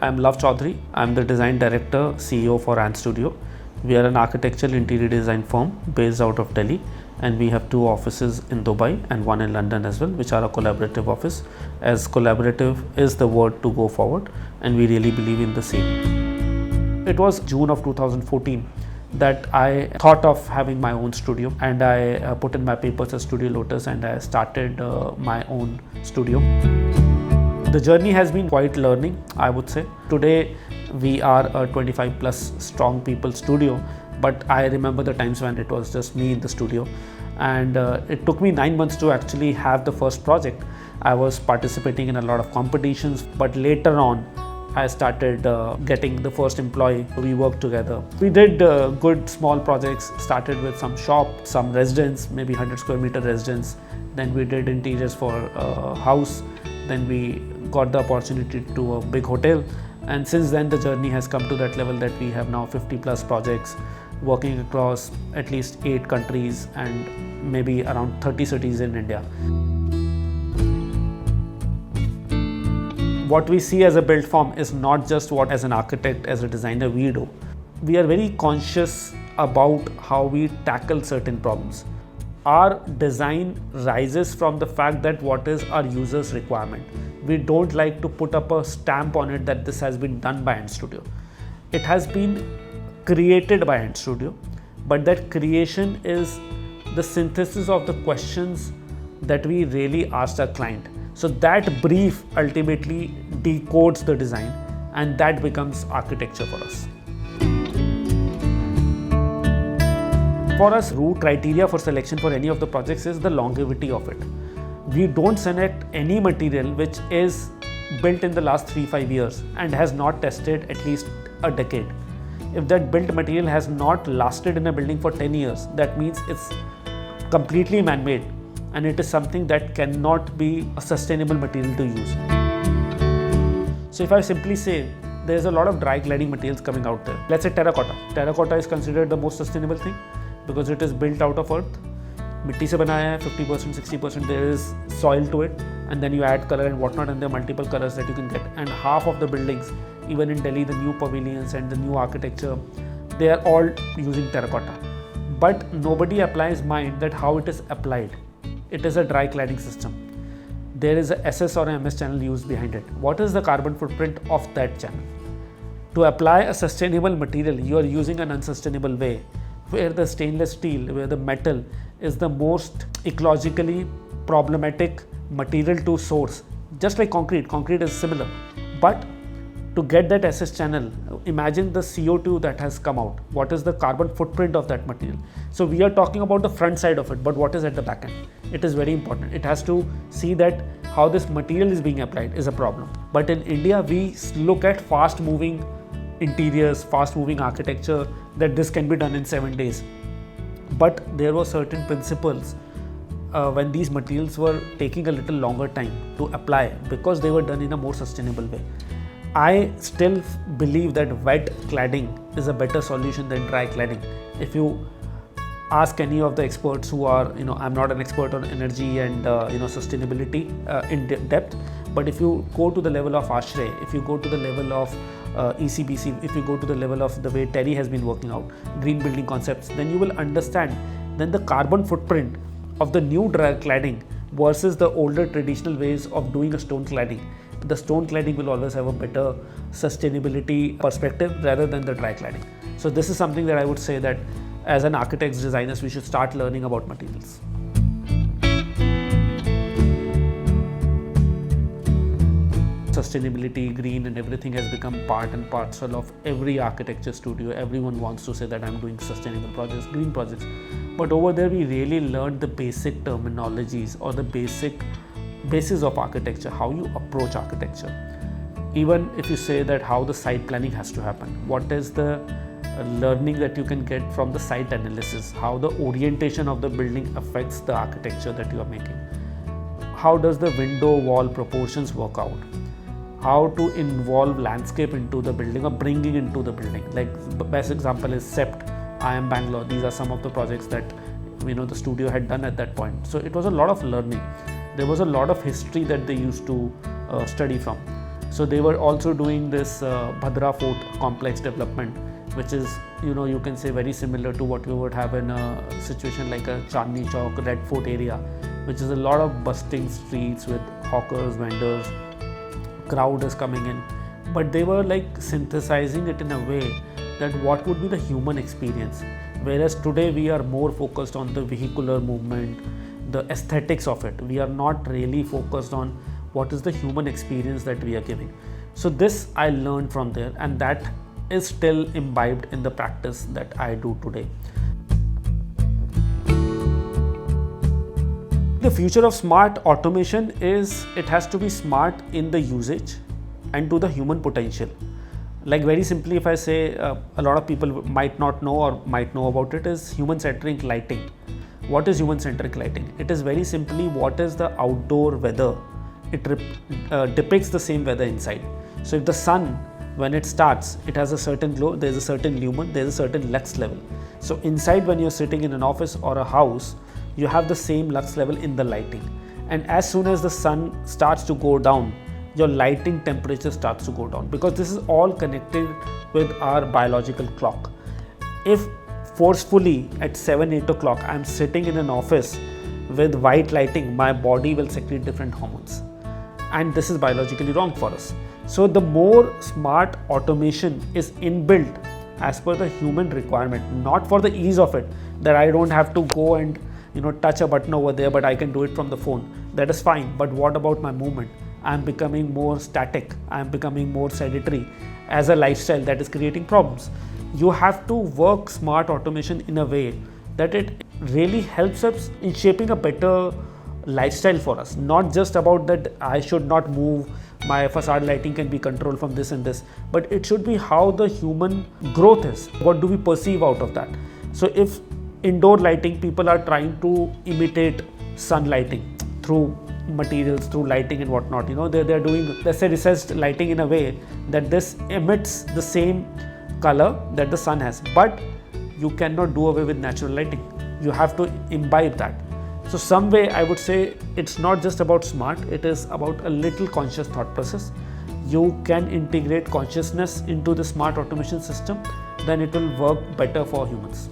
I'm Love Chaudhary. I'm the design director, CEO for Ant Studio. We are an architectural interior design firm based out of Delhi, and we have 2 offices in Dubai and 1 in London as well, which are a collaborative office, as collaborative is the word to go forward, and we really believe in the same. It was June of 2014 that I thought of having my own studio, and I put in my papers as Studio Lotus, and I started my own studio. The journey has been quite learning, I would say. Today we are a 25 plus strong people studio, but I remember the times when it was just me in the studio, and it took me 9 months to actually have the first project. I was participating in a lot of competitions, but later on I started getting the first employee. We worked together. We did good small projects, started with some shop, some residence, maybe 100 square meter residence. Then we did interiors for a house. Then we got the opportunity to a big hotel. And since then the journey has come to that level that we have now 50 plus projects working across at least 8 countries and maybe around 30 cities in India. What we see as a built form is not just what as an architect, as a designer we do. We are very conscious about how we tackle certain problems. Our design rises from the fact that what is our user's requirement. We don't like to put up a stamp on it that this has been done by Ant Studio. It has been created by Ant Studio, but that creation is the synthesis of the questions that we really asked our client. So that brief ultimately decodes the design, and that becomes architecture for us. For us, root criteria for selection for any of the projects is the longevity of it. We don't select any material which is built in the last 3-5 years and has not tested at least a decade. If that built material has not lasted in a building for 10 years, that means it's completely man-made, and it is something that cannot be a sustainable material to use. So if I simply say there's a lot of dry cladding materials coming out there. Let's say terracotta. Terracotta is considered the most sustainable thing because it is built out of earth. मिट्टी से बनाया है, 50%, 60% there is soil to it, and then you add color and whatnot, and there are multiple colors that you can get. And half of the buildings, even in Delhi, the new pavilions and the new architecture, they are all using terracotta. But nobody applies mind that how it is applied. It is a dry cladding system. There is a SS or a MS channel used behind it. What is the carbon footprint of that channel? To apply a sustainable material, you are using an unsustainable way, where the stainless steel, where the metal is the most ecologically problematic material to source. Just like concrete is similar. But to get that SS channel, imagine the CO2 that has come out. What is the carbon footprint of that material? So we are talking about the front side of it, but what is at the back end? It is very important. It has to see that how this material is being applied is a problem. But in India, we look at fast moving interiors, fast moving architecture, that this can be done in 7 days. But there were certain principles when these materials were taking a little longer time to apply because they were done in a more sustainable way. I still believe that wet cladding is a better solution than dry cladding. If you ask any of the experts who are, I'm not an expert on energy and sustainability in depth, but if you go to the level of ASHRAE, if you go to the level of ECBC, if you go to the level of the way Terry has been working out, green building concepts, then you will understand then the carbon footprint of the new dry cladding versus the older traditional ways of doing a stone cladding. The stone cladding will always have a better sustainability perspective rather than the dry cladding. So this is something that I would say that as an architects, designers, we should start learning about materials. Sustainability, green and everything has become part and parcel of every architecture studio. Everyone wants to say that I'm doing sustainable projects, green projects. But over there we really learned the basic terminologies or the basis of architecture, how you approach architecture. Even if you say that how the site planning has to happen, what is the learning that you can get from the site analysis, how the orientation of the building affects the architecture that you are making. How does the window wall proportions work out? How to involve landscape into the building or bringing into the building. Like the best example is Sept, I am Bangalore. These are some of the projects that the studio had done at that point. So it was a lot of learning. There was a lot of history that they used to study from. So they were also doing this Bhadra Fort complex development, which is, you can say very similar to what you would have in a situation like a Chandni Chowk, Red Fort area, which is a lot of bustling streets with hawkers, vendors, crowd is coming in. But they were like synthesizing it in a way that what would be the human experience. Whereas today we are more focused on the vehicular movement, the aesthetics of it. We are not really focused on what is the human experience that we are giving. So this I learned from there, and that is still imbibed in the practice that I do today. The future of smart automation is it has to be smart in the usage and to the human potential. Like very simply, if I say a lot of people might not know or might know about it, is human-centric lighting. What is human-centric lighting? It is very simply what is the outdoor weather. It depicts the same weather inside. So if the sun, when it starts, it has a certain glow, there is a certain lumen, there is a certain lux level. So inside, when you're sitting in an office or a house, you have the same lux level in the lighting. And as soon as the sun starts to go down, your lighting temperature starts to go down, because this is all connected with our biological clock. If forcefully at 7-8 o'clock I'm sitting in an office with white lighting, my body will secrete different hormones, and this is biologically wrong for us. So the more smart automation is inbuilt as per the human requirement, not for the ease of it, that I don't have to go and touch a button over there, but I can do it from the phone. That is fine. But what about my movement? I am becoming more static. I am becoming more sedentary as a lifestyle that is creating problems. You have to work smart automation in a way that it really helps us in shaping a better lifestyle for us. Not just about that I should not move, my facade lighting can be controlled from this and this, but it should be how the human growth is. What do we perceive out of that? So if indoor lighting, people are trying to imitate sun lighting through materials, through lighting and whatnot, they're doing, let's say, recessed lighting in a way that this emits the same color that the sun has, but you cannot do away with natural lighting. You have to imbibe that. So some way I would say it's not just about smart, it is about a little conscious thought process. You can integrate consciousness into the smart automation system, then it will work better for humans.